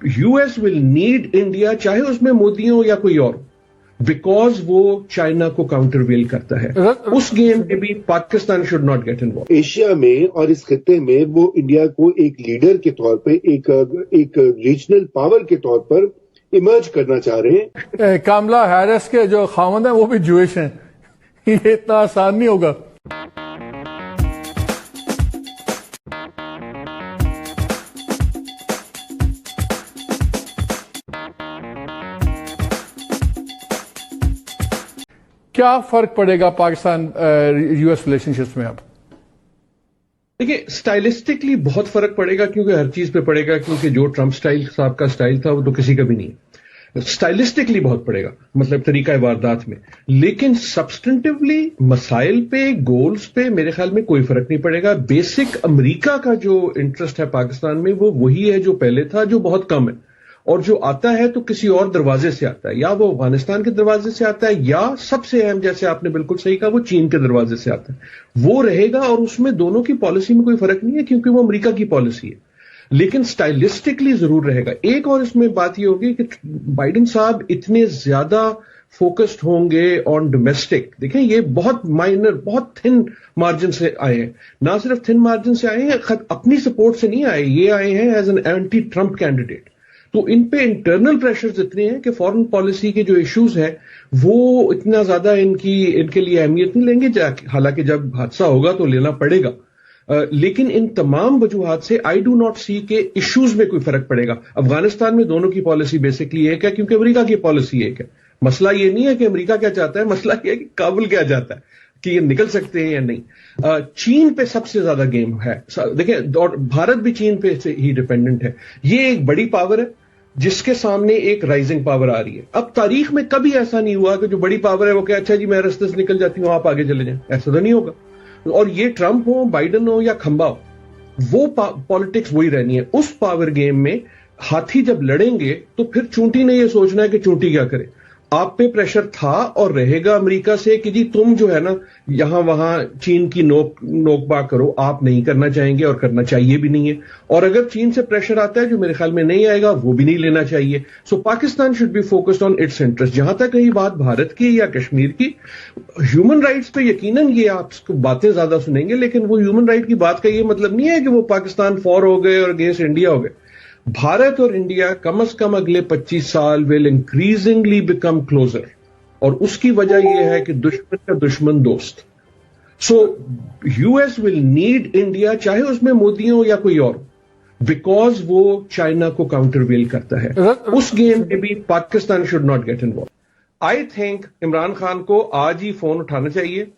US will need India, चाहे उसमें मोदी हो या कोई और, बिकॉज वो चाइना को काउंटरवेल करता है। उस गेम में भी Pakistan should not get involve. Asia में और इस खित्ते में वो इंडिया को एक लीडर के तौर पे, एक रीजनल पावर के तौर पर इमर्ज करना चाह रहे हैं। कामला हैरिस के जो खामद हैं वो भी जूइश हैं, ये इतना आसान नहीं होगा। क्या फर्क पड़ेगा पाकिस्तान यूएस रिलेशनशिप्स में अब? देखिए, स्टाइलिस्टिकली बहुत फर्क पड़ेगा, क्योंकि हर चीज पे पड़ेगा, क्योंकि जो ट्रंप स्टाइल साहब का स्टाइल था वो तो किसी का भी नहीं है। स्टाइलिस्टिकली बहुत पड़ेगा, मतलब तरीका वारदात में, लेकिन सब्सटेंटिवली मसाइल पे, गोल्स पे मेरे ख्याल में कोई फर्क नहीं पड़ेगा। बेसिक अमेरिका का जो इंटरेस्ट है पाकिस्तान में वो वही है जो पहले था, जो बहुत कम है, और जो आता है तो किसी और दरवाजे से आता है, या वो अफगानिस्तान के दरवाजे से आता है, या सबसे अहम, जैसे आपने बिल्कुल सही कहा, वो चीन के दरवाजे से आता है। वो रहेगा, और उसमें दोनों की पॉलिसी में कोई फर्क नहीं है, क्योंकि वो अमेरिका की पॉलिसी है, लेकिन स्टाइलिस्टिकली जरूर रहेगा। एक और इसमें बात ये होगी कि बाइडेन साहब इतने ज्यादा फोकस्ड होंगे ऑन डोमेस्टिक। देखें, ये बहुत माइनर, बहुत थिन मार्जिन से आए हैं, ना सिर्फ थिन मार्जिन से आए हैं, अपनी सपोर्ट से नहीं आए, ये आए हैं as an anti Trump candidate. तो इन पे इंटरनल प्रेशर्स इतने हैं कि फॉरेन पॉलिसी के जो इश्यूज हैं वो इतना ज्यादा इनके लिए अहमियत नहीं लेंगे, हालांकि जब हादसा होगा तो लेना पड़ेगा, लेकिन इन तमाम वजूहात से आई डू नॉट सी के इश्यूज में कोई फर्क पड़ेगा। अफगानिस्तान में दोनों की पॉलिसी बेसिकली एक है, क्योंकि अमेरिका की पॉलिसी एक है। मसला ये नहीं है कि अमेरिका क्या चाहता है, मसला ये है कि काबुल क्या चाहता है, कि ये निकल सकते हैं या नहीं। चीन पे सबसे ज्यादा गेम है, देखिए, और भारत भी चीन पे से ही डिपेंडेंट है। ये एक बड़ी पावर है जिसके सामने एक राइजिंग पावर आ रही है। अब तारीख में कभी ऐसा नहीं हुआ कि जो बड़ी पावर है वो कहे अच्छा जी मैं रास्ते से निकल जाती हूं, आप आगे चले जाएं, ऐसा तो नहीं होगा। और ये ट्रंप हो, बाइडेन हो या खंबा हो, वो पॉलिटिक्स वही रहनी है। उस पावर गेम में हाथी जब लड़ेंगे तो फिर चूंटी ने ये सोचना है कि चूंटी क्या करे। आप पे प्रेशर था और रहेगा अमेरिका से कि जी तुम जो है ना यहां वहां चीन की नोकबाग करो, आप नहीं करना चाहेंगे और करना चाहिए भी नहीं है। और अगर चीन से प्रेशर आता है, जो मेरे ख्याल में नहीं आएगा, वो भी नहीं लेना चाहिए। So Pakistan should be focused on its interest. जहां तक रही बात भारत की या कश्मीर की, ह्यूमन राइट्स पे यकीनन ये आपको बातें ज्यादा सुनेंगे, लेकिन वो ह्यूमन राइट की बात का ये मतलब नहीं है कि वो पाकिस्तान फॉर हो गए और अगेंस्ट इंडिया हो गए। भारत और इंडिया कम से कम अगले 25 साल विल इंक्रीजिंगली बिकम क्लोजर, और उसकी वजह यह है कि दुश्मन का दुश्मन दोस्त। So US will need India, चाहे उसमें मोदी हो या कोई और, बिकॉज वो चाइना को काउंटरवेल करता है। उस गेम में भी Pakistan should not get involve. I think Imran Khan को आज ही फोन उठाना चाहिए,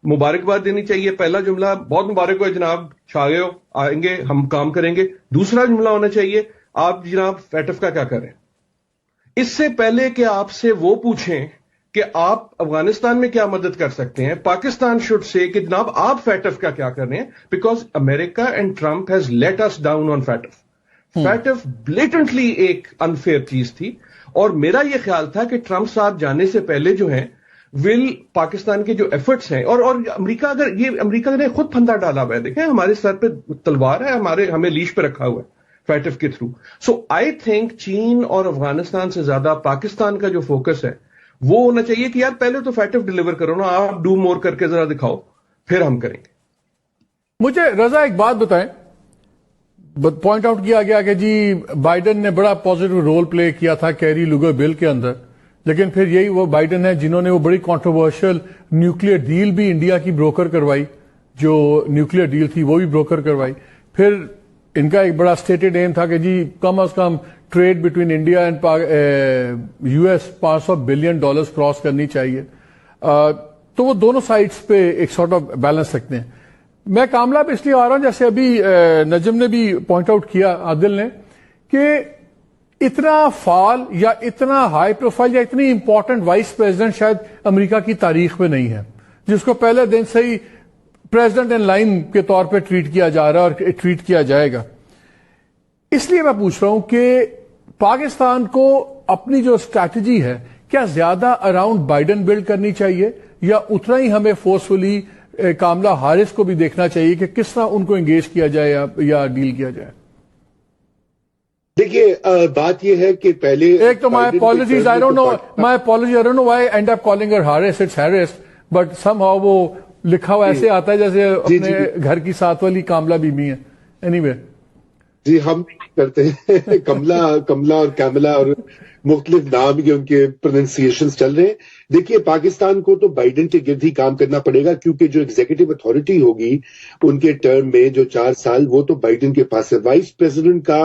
मुबारकबाद देनी चाहिए। पहला जुमला, बहुत मुबारक हो जनाब, छा गए हो, आएंगे हम काम करेंगे। दूसरा जुमला होना चाहिए, आप जनाब फैटफ का क्या करें, इससे पहले कि आपसे वो पूछें कि आप अफगानिस्तान में क्या मदद कर सकते हैं। पाकिस्तान शुड से कि जनाब आप फैटफ का क्या कर रहे हैं, because America and Trump has let us down on FATF. FATF blatantly एक अनफेयर चीज थी, और मेरा यह ख्याल था कि ट्रंप साहब जाने से पहले जो है विल पाकिस्तान के जो एफर्ट्स हैं, और अमेरिका, अगर ये अमेरिका ने खुद फंदा डाला हुआ है, देखें हमारे सर पे तलवार है, हमें लीश पे रखा हुआ है फैटफ के थ्रू। सो आई थिंक चीन और अफगानिस्तान से ज्यादा पाकिस्तान का जो फोकस है वो होना चाहिए कि यार पहले तो फैटफ डिलीवर करो ना, आप डू मोर करके जरा दिखाओ, फिर हम करेंगे। मुझे रजा एक बात बताएं, पॉइंट आउट किया गया कि जी बाइडेन ने बड़ा पॉजिटिव रोल प्ले किया था कैरी लुगर बिल के अंदर, लेकिन फिर यही वो बाइडेन है जिन्होंने वो बड़ी कंट्रोवर्शियल न्यूक्लियर डील भी इंडिया की ब्रोकर करवाई, जो न्यूक्लियर डील थी वो भी ब्रोकर करवाई। फिर इनका एक बड़ा स्टेटेड एम था कि जी कम से कम trade between India and US $500 billion cross करनी चाहिए। तो वो दोनों साइड्स पे एक सॉर्ट ऑफ बैलेंस रखते हैं। मैं कामला पे इसलिए आ रहा हूं, जैसे अभी नजम ने भी पॉइंट आउट किया, आदिल ने, कि इतना फाल या इतना हाई प्रोफाइल या इतनी इंपॉर्टेंट वाइस प्रेसिडेंट शायद अमेरिका की तारीख में नहीं है, जिसको पहले दिन से ही प्रेसिडेंट इन लाइन के तौर पे ट्रीट किया जा रहा है और ट्रीट किया जाएगा। इसलिए मैं पूछ रहा हूं कि पाकिस्तान को अपनी जो स्ट्रैटेजी है, क्या ज्यादा अराउंड बाइडेन बिल्ड करनी चाहिए, या उतना ही हमें फोर्सफुली कामला हारिस को भी देखना चाहिए कि किस तरह उनको एंगेज किया जाए या डील किया जाए? دیکھیے بات یہ ہے کہ پہلے ایک تو my apologies, I don't know why I end up calling her Harris, it's Harris, but somehow وہ لکھا ہوا ایسے آتا ہے جیسے اپنے گھر کی ساتھ والی کاملہ بیوی ہے. anyway جی ہم کرتے ہیں کملا اور کاملا اور مختلف نام کے ان کے پروننسیشنز چل رہے ہیں. دیکھیے پاکستان کو تو بائیڈن کے گرد ہی کام کرنا پڑے گا کیونکہ جو ایگزیکٹو اتھارٹی ہوگی ان کے ٹرم میں جو 4 سال وہ تو بائیڈن کے پاس ہے. وائس پریزیڈنٹ کا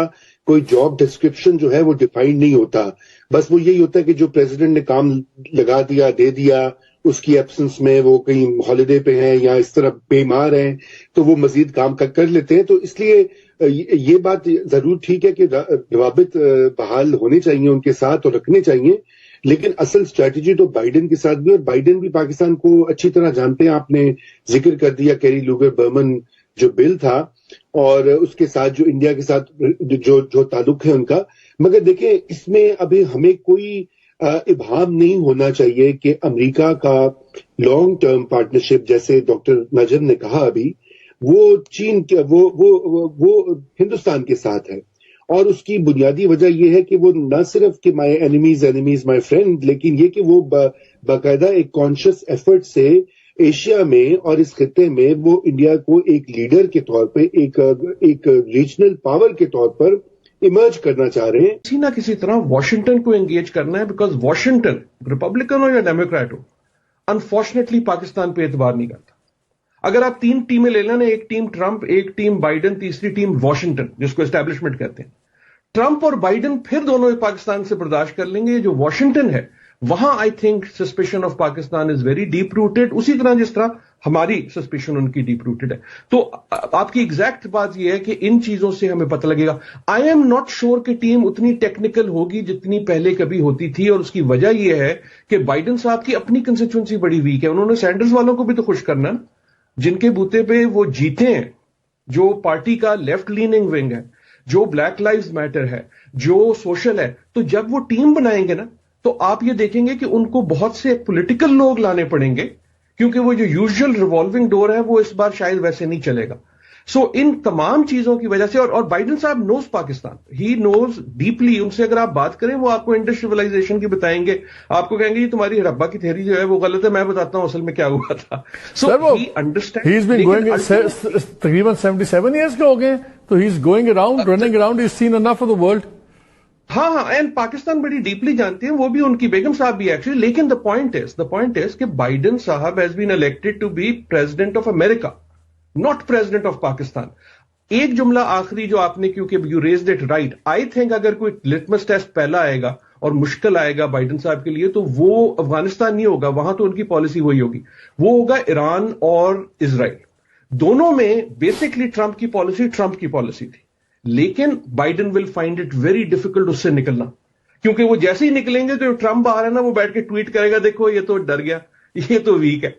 کوئی جاب ڈسکرپشن جو ہے وہ ڈیفائنڈ نہیں ہوتا. بس وہ یہی ہوتا ہے کہ جو پریزیڈنٹ نے کام لگا دیا دے دیا, اس کی ایبسنس میں وہ کہیں ہالیڈے پہ ہیں یا اس طرح بیمار ہیں تو وہ مزید کام کر لیتے ہیں. تو اس لیے یہ بات ضرور ٹھیک ہے کہ روابط بحال ہونے چاہیے ان کے ساتھ اور رکھنے چاہیے, لیکن اصل اسٹریٹجی تو بائیڈن کے ساتھ بھی, اور بائیڈن بھی پاکستان کو اچھی طرح جانتے ہیں. آپ نے ذکر کر دیا کیری لوگر برمن جو بل تھا اور اس کے ساتھ جو انڈیا کے ساتھ جو تعلق ہے ان کا. مگر دیکھیں اس میں ابھی ہمیں کوئی ابہام نہیں ہونا چاہیے کہ امریکہ کا لانگ ٹرم پارٹنرشپ جیسے ڈاکٹر نجم نے کہا ابھی وہ چین کے وہ ہندوستان کے ساتھ ہے, اور اس کی بنیادی وجہ یہ ہے کہ وہ نہ صرف کہ مائی اینیمیز مائی فرینڈ, لیکن یہ کہ وہ باقاعدہ ایک کانشیس ایفرٹ سے ایشیا میں اور اس خطے میں وہ انڈیا کو ایک لیڈر کے طور پہ ایک ریجنل پاور کے طور پر ایمرج کرنا چاہ رہے ہیں. کسی نہ کسی طرح واشنگٹن کو انگیج کرنا ہے, بیکاز واشنگٹن ریپبلکن ہو یا ڈیموکریٹ ہو انفارچونیٹلی پاکستان پہ اعتبار نہیں کرتا. اگر آپ 3 ٹیمیں لے لینا, ایک ٹیم ٹرمپ, ایک ٹیم بائیڈن, تیسری ٹیم واشنگٹن جس کو اسٹیبلشمنٹ کہتے ہیں. ٹرمپ اور بائیڈن پھر دونوں پاکستان سے برداشت کر لیں گے. جو واشنگٹن ہے وہاں I think suspicion of Pakistan is very deep rooted, اسی طرح جس طرح ہماری سسپیشن ان کی ڈیپ روٹیڈ ہے. تو آپ کی ایگزیکٹ بات یہ ہے کہ ان چیزوں سے ہمیں پتہ لگے گا. آئی ایم ناٹ شیور کہ ٹیم اتنی ٹیکنیکل ہوگی جتنی پہلے کبھی ہوتی تھی, اور اس کی وجہ یہ ہے کہ بائیڈن صاحب کی اپنی کنسٹیچوئنسی بڑی ویک ہے. انہوں نے سینڈرز والوں کو بھی تو خوش کرنا, جن کے بوتے پہ وہ جیتے ہیں, جو پارٹی کا لیفٹ لیننگ ونگ ہے, جو بلیک لائیوز میٹر ہے, جو سوشل ہے. تو جب وہ ٹیم بنائیں گے نا تو آپ یہ دیکھیں گے کہ ان کو بہت سے پولیٹیکل لوگ لانے پڑیں گے, کیونکہ وہ جو یوزول ریوالونگ ڈور ہے وہ اس بار شاید ویسے نہیں چلے گا. سو ان تمام چیزوں کی وجہ سے, اور بائیڈن صاحب نوز پاکستان, ہی نوز ڈیپلی. ان سے اگر آپ بات کریں وہ آپ کو انڈسٹریلائزیشن کی بتائیں گے, آپ کو کہیں گے یہ تمہاری ربا کی تھیوری جو ہے وہ غلط ہے, میں بتاتا ہوں اصل میں کیا ہوا تھا. سو ہی انڈرسٹینڈ تقریباً 77 ایئرس کے ہو گئے, تو he is going around, running around, he is seen enough of the world. ہاں اینڈ پاکستان بڑی ڈیپلی جانتے ہیں, وہ بھی ان کی بیگم صاحب بھی ایکچولی. لیکن دا پوائنٹ از کہ بائیڈن صاحب has been elected to be president of America, not president of Pakistan. ایک جملہ آخری جو آپ نے, کیونکہ you raised it right, I think اگر کوئی لٹمس ٹیسٹ پہلا آئے گا اور مشکل آئے گا بائیڈن صاحب کے لیے تو وہ افغانستان نہیں ہوگا, وہاں تو ان کی پالیسی وہی ہوگی, وہ ہوگا ایران اور اسرائیل. دونوں میں بیسکلی ٹرمپ کی پالیسی تھی, لیکن Biden will find it very difficult اس سے نکلنا, کیونکہ وہ جیسے ہی نکلیں گے تو ٹرمپ باہر ہے نا, وہ بیٹھ کے ٹویٹ کرے گا دیکھو یہ تو ڈر گیا, یہ تو ویک ہے.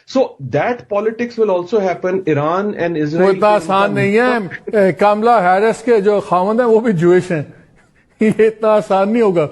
So that politics will also happen. Iran and Israel اتنا آسان نہیں ہے. کاملا ہیرس کے جو خاوند ہیں وہ بھی جوئش ہیں, یہ اتنا آسان نہیں ہوگا.